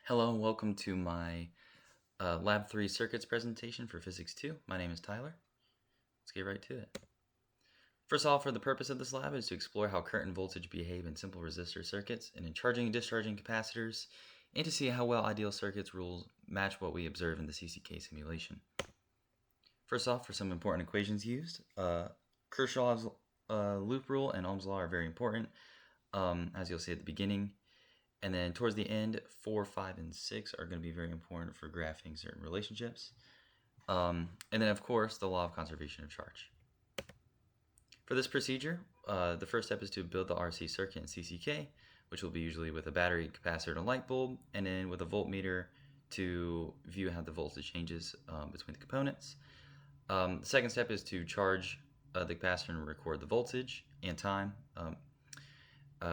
Hello and welcome to my Lab 3 circuits presentation for Physics 2. My name is Tyler. Let's get right to it. First of all, for the purpose of this lab is to explore how current and voltage behave in simple resistor circuits and in charging and discharging capacitors, and to see how well ideal circuits rules match what we observe in the CCK simulation. First off, for some important equations used, Kirchhoff's loop rule and Ohm's law are very important, as you'll see at the beginning. And then towards the end, 4, 5, and 6 are going to be very important for graphing certain relationships. And then, of course, the law of conservation of charge. For this procedure, the first step is to build the RC circuit in CCK, which will be usually with a battery, capacitor, and a light bulb, and then with a voltmeter to view how the voltage changes between the components. The second step is to charge the capacitor and record the voltage and time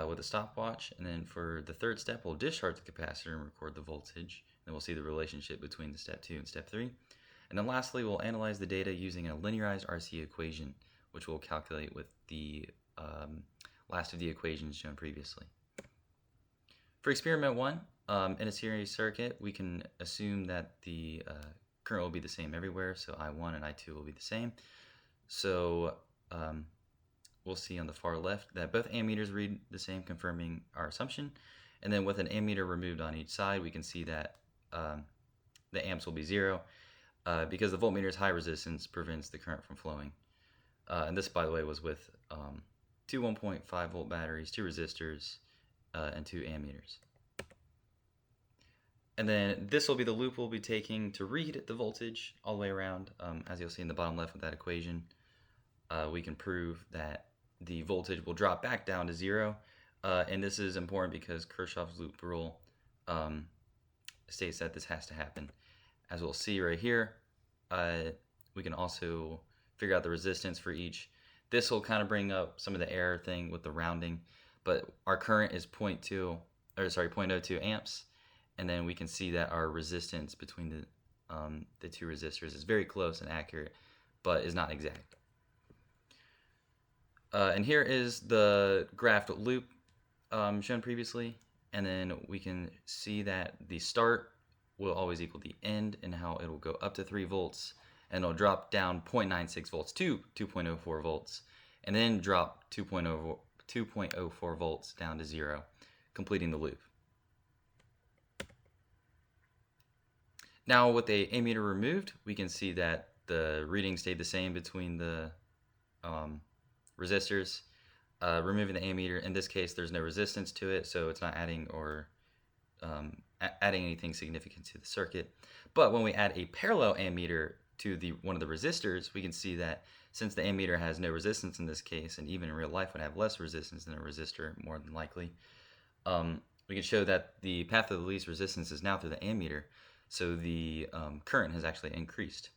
with a stopwatch. And then for the third step, we'll discharge the capacitor and record the voltage. Then we'll see the relationship between the step 2 and step 3. And then lastly, we'll analyze the data using a linearized RC equation, which we'll calculate with the last of the equations shown previously. For experiment 1, in a series circuit, we can assume that the current will be the same everywhere, so I1 and I2 will be the same. So we'll see on the far left that both ammeters read the same, confirming our assumption. And then with an ammeter removed on each side, we can see that the amps will be 0 because the voltmeter's high resistance prevents the current from flowing. And this, by the way, was with 2 1.5 volt batteries, 2 resistors, and 2 ammeters. And then this will be the loop we'll be taking to read the voltage all the way around. As you'll see in the bottom left with that equation, we can prove that the voltage will drop back down to 0. And this is important because Kirchhoff's loop rule states that this has to happen. As we'll see right here, we can also figure out the resistance for each. This will kind of bring up some of the error thing with the rounding, but our current is 0.02 amps, and then we can see that our resistance between the two resistors is very close and accurate, but is not exact. And here is the graphed loop shown previously, and then we can see that the start will always equal the end and how it will go up to 3 volts, and it'll drop down 0.96 volts to 2.04 volts, and then drop 2.04 volts down to 0, completing the loop. Now with the ammeter removed, we can see that the reading stayed the same between the resistors. Removing the ammeter, in this case there's no resistance to it, so it's not adding or adding anything significant to the circuit. But when we add a parallel ammeter to one of the resistors, we can see that since the ammeter has no resistance in this case, and even in real life would have less resistance than a resistor more than likely, we can show that the path of the least resistance is now through the ammeter, so the current has actually increased.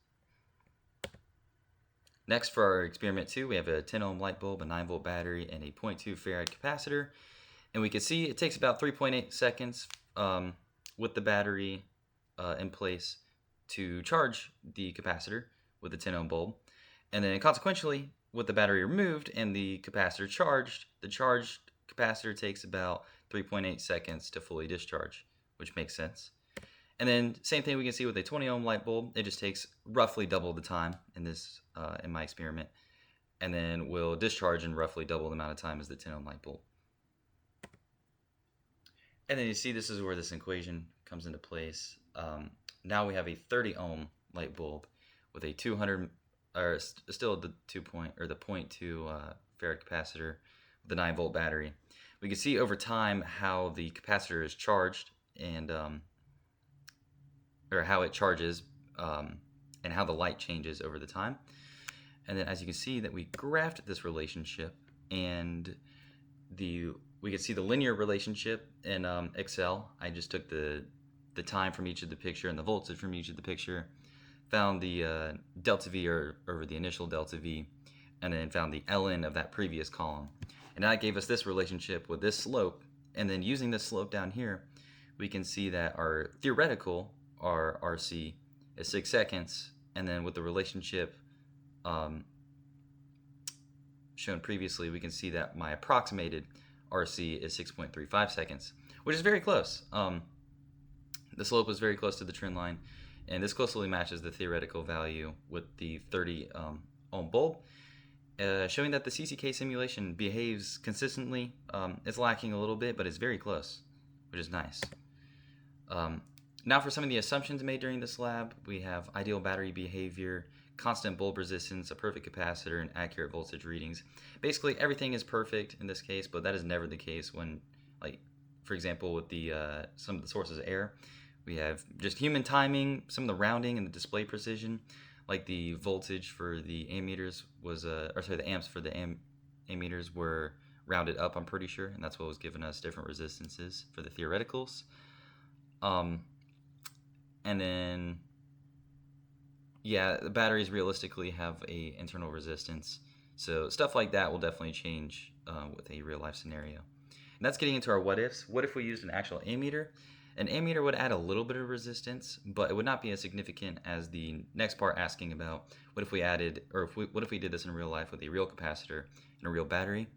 Next, for our experiment 2, we have a 10 ohm light bulb, a 9 volt battery, and a 0.2 farad capacitor. And we can see it takes about 3.8 seconds with the battery in place to charge the capacitor with the 10 ohm bulb. And then consequentially, with the battery removed and the capacitor charged, the charged capacitor takes about 3.8 seconds to fully discharge, which makes sense. And then same thing we can see with a 20 ohm light bulb. It just takes roughly double the time in my experiment, and then will discharge in roughly double the amount of time as the 10 ohm light bulb. And then you see this is where this equation comes into place. Now we have a 30 ohm light bulb with a 200, or still the 0.2 farad capacitor with the 9 volt battery. We can see over time how the capacitor is charged and or how it charges and how the light changes over the time. And then as you can see that we graphed this relationship, and we can see the linear relationship in Excel. I just took the time from each of the picture and the voltage from each of the picture, found the delta V over the initial delta V, and then found the ln of that previous column. And that gave us this relationship with this slope. And then using this slope down here, we can see that our theoretical, our RC, is 6 seconds, and then with the relationship shown previously, we can see that my approximated RC is 6.35 seconds, which is very close. The slope was very close to the trend line, and this closely matches the theoretical value with the 30 ohm bulb, showing that the CCK simulation behaves consistently. It's lacking a little bit, but it's very close, which is nice. Now for some of the assumptions made during this lab, we have ideal battery behavior, constant bulb resistance, a perfect capacitor, and accurate voltage readings. Basically, everything is perfect in this case, but that is never the case when, like, for example, with the some of the sources of error, we have just human timing, some of the rounding and the display precision, like the voltage for the ammeters was, the amps for the ammeters were rounded up, I'm pretty sure, and that's what was giving us different resistances for the theoreticals. And then, yeah, the batteries realistically have a internal resistance. So stuff like that will definitely change with a real life scenario. And that's getting into our what ifs. What if we used an actual ammeter? An ammeter would add a little bit of resistance, but it would not be as significant as the next part asking about what if we added, or what if we did this in real life with a real capacitor and a real battery.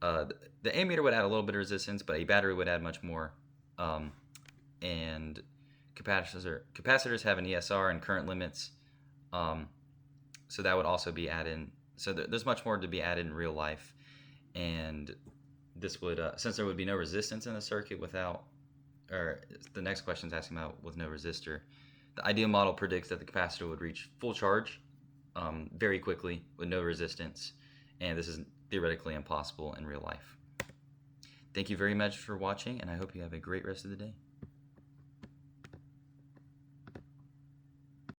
The ammeter would add a little bit of resistance, but a battery would add much more. And capacitors have an ESR and current limits, so that would also be added. So there's much more to be added in real life, and this would, since there would be no resistance in the circuit without, or the next question is asking about with no resistor, the ideal model predicts that the capacitor would reach full charge very quickly with no resistance, and this is theoretically impossible in real life. Thank you very much for watching, and I hope you have a great rest of the day.